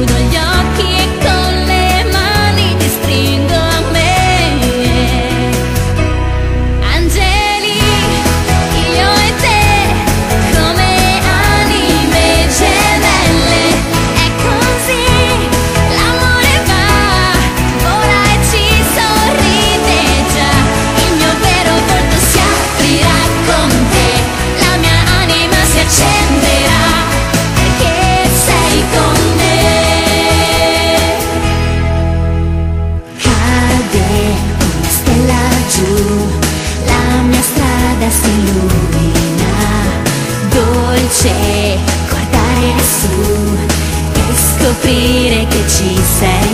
chiudo gli occhi e con le mani ti stringo a me. Angeli, io e te, come anime gemelle, è così, l'amore va, vola e ci sorride già, il mio vero volto si aprirà con te, la mia anima si accenderà, perché sei con me. Cade una stella giù, la mia strada si illumina, dolce guardare su e scoprire che ci sei